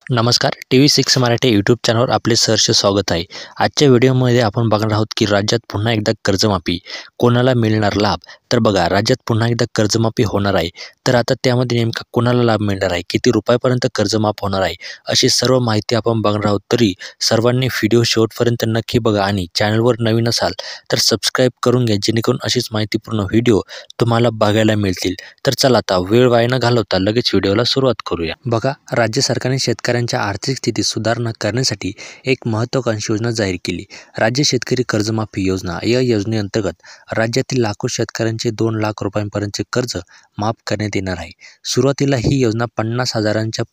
नमस्कार. TV6 Marathi YouTube चॅनलवर आपले सहर्ष स्वागत आहे. आजच्या व्हिडिओमध्ये आपण बघणार आहोत की राज्यात पुन्हा एकदा कर्जमाफी, कोणाला मिळणार लाभ? तर बघा, राज्यात पुन्हा एकदा कर्जमाफी होणार आहे. तर आता त्यामध्ये नेमका कोणाला लाभ मिळणार आहे, किती रुपयापर्यंत कर्जमाफ होणार आहे, अशी सर्व माहिती आपण बघणार आहोत. तरी सर्वांनी व्हिडिओ शेवटपर्यंत नक्की बघा आणि चॅनलवर नवीन असाल तर सबस्क्राईब करून घ्या, जेणेकरून अशीच माहितीपूर्ण व्हिडिओ तुम्हाला बघायला मिळतील. तर चला, आता वेळ वाया न घालवता लगेच व्हिडिओला सुरुवात करूया. बघा, राज्य सरकारने शेतकऱ्यांच्या आर्थिक स्थितीत सुधारणा करण्यासाठी एक महत्त्वाकांक्षी योजना जाहीर केली. राज्य शेतकरी कर्जमाफी योजना. या योजनेअंतर्गत राज्यातील लाखो शेतकऱ्यांचे 2 लाख रुपयांपर्यंतचे कर्ज माफ करण्यात येणार आहे. सुरुवातीला ही योजना 50,000च्या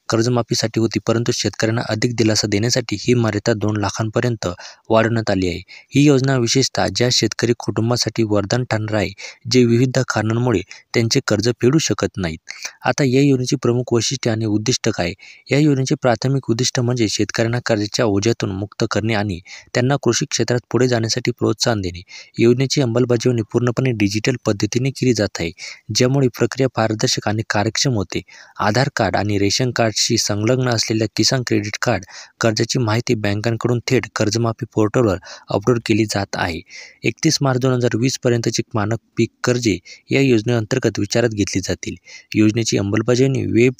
कर्जमाफीसाठी होती, परंतु शेतकऱ्यांना अधिक दिलासा देण्यासाठी ही मर्यादा 2 लाखांपर्यंत वाढवण्यात आली आहे. ही योजना विशेषतः ज्या शेतकरी कुटुंबासाठी वरदान ठरणार आहे, जे विविध कारणांमुळे त्यांचे कर्ज फेडू शकत नाहीत. आता या योजनेची प्रमुख वैशिष्ट्ये आणि उद्दिष्ट काय? या योजनेचे प्राथमिक उद्दिष्ट म्हणजे शेतकऱ्यांना कर्जाच्या ओझ्यातून मुक्त करणे आणि त्यांना कृषी क्षेत्रात पुढे जाण्यासाठी प्रोत्साहन देणे. योजनेची अंमलबजावणी पूर्णपणे डिजिटल पद्धतीने केली जात आहे, ज्यामुळे प्रक्रिया पारदर्शक आणि कार्यक्षम होते. आधार कार्ड आणि रेशन कार्डशी संलग्न असलेल्या किसान क्रेडिट कार्ड कर्जाची माहिती बँकांकडून थेट कर्जमाफी पोर्टलवर अपलोड केली जात आहे. 31 मार्च 2020 पर्यंतची मानक पीक कर्जे या योजनेअंतर्गत विचारात घेतली जातील. योजनेची अंमलबजावणी वेब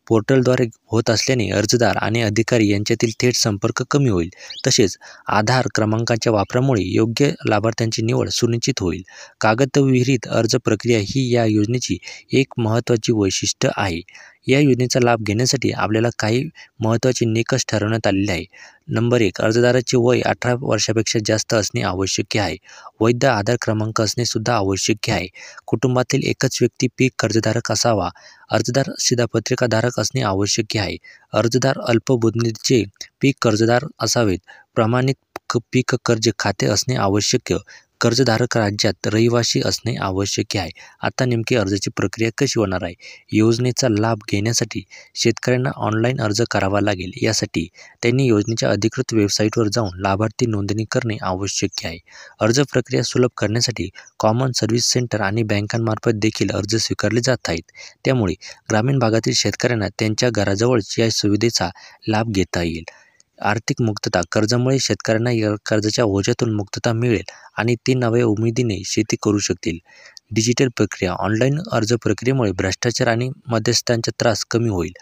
पोर्टलद्वारे होत असल्याने अर्जदार आणि अधिकारी यांच्यातील थेट संपर्क कमी होईल. तसेच आधार क्रमांकाच्या वापरामुळे योग्य लाभार्थ्यांची निवड सुनिश्चित होईल. कागदविरहित अर्ज प्रक्रिया ही या योजनेची एक महत्त्वाची वैशिष्ट्य आहे. या योजनेचा लाभ घेण्यासाठी आपल्याला काही महत्त्वाचे निकष ठरवण्यात आलेले आहे. नंबर 1. अर्जदाराचे वय 18 वर्षापेक्षा जास्त असणे आवश्यक आहे. वैध आधार क्रमांक असणे सुद्धा आवश्यक आहे. कुटुंबातील एकच व्यक्ती पीक कर्जधारक असावा. अर्जदार शिधापत्रिकाधारक असणे आवश्यक आहे. अर्जदार अल्पमुदतीचे पीक कर्जदार असावेत. प्रमाणित पीक कर्ज खाते असणे आवश्यक. कर्जधारक राज्यात रहिवासी असणे आवश्यक आहे. आता नेमकी अर्जाची प्रक्रिया कशी होणार आहे? योजनेचा लाभ घेण्यासाठी शेतकऱ्यांना ऑनलाईन अर्ज करावा लागेल. यासाठी त्यांनी योजनेच्या अधिकृत वेबसाईटवर जाऊन लाभार्थी नोंदणी करणे आवश्यक आहे. अर्ज प्रक्रिया सुलभ करण्यासाठी कॉमन सर्व्हिस सेंटर आणि बँकांमार्फत देखील अर्ज स्वीकारले जात आहेत. त्यामुळे ग्रामीण भागातील शेतकऱ्यांना त्यांच्या घराजवळच या सुविधेचा लाभ घेता येईल. आर्थिक मुक्तता. कर्जामुळे शेतकऱ्यांना या कर्जाच्या ओझ्यातून मुक्तता मिळेल आणि ते नव्या उमेदीने शेती करू शकतील. डिजिटल प्रक्रिया. ऑनलाईन अर्ज प्रक्रियेमुळे भ्रष्टाचार आणि मध्यस्थांचा त्रास कमी होईल.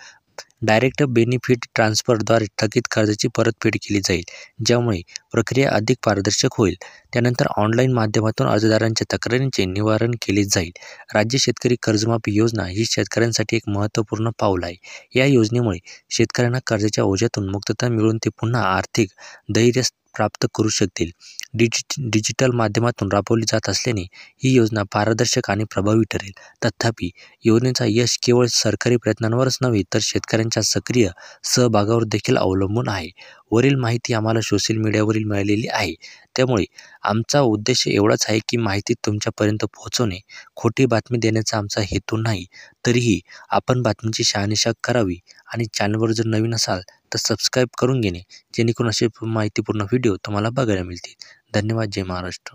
डायरेक्ट बेनिफिट ट्रान्सफरद्वारे थकीत कर्जाची परतफेड केली जाईल, ज्यामुळे प्रक्रिया अधिक पारदर्शक होईल. त्यानंतर ऑनलाईन माध्यमातून अर्जदारांच्या तक्रारींचे निवारण केले जाईल. राज्य शेतकरी कर्जमाफी योजना ही शेतकऱ्यांसाठी एक महत्त्वपूर्ण पाऊल आहे. या योजनेमुळे शेतकऱ्यांना कर्जाच्या ओझ्यातून मुक्तता मिळून ते पुन्हा आर्थिक धैर्य प्राप्त करू शकतील. डिजिटल माध्यमातून राबवली जात असल्याने ही योजना पारदर्शक आणि प्रभावी ठरेल. तथापि, योजनेचा यश केवळ सरकारी प्रयत्नांवरच नव्हे, तर शेतकऱ्यांच्या सक्रिय सहभागावर देखील अवलंबून आहे. वरील माहिती आम्हाला सोशल मीडियावरील मिळालेली आहे, त्यामुळे आमचा उद्देश एवढाच आहे की माहिती तुमच्यापर्यंत पोहोचवणे. खोटी बातमी देण्याचा आमचा हेतू नाही. तरीही आपण बातमीची शहानिशा करावी आणि चॅनलवर जर नवीन असाल तर सबस्क्राईब करून घेणे, जेणेकरून असे माहितीपूर्ण व्हिडिओ तुम्हाला बघायला मिळतील. धन्यवाद. जय महाराष्ट्र.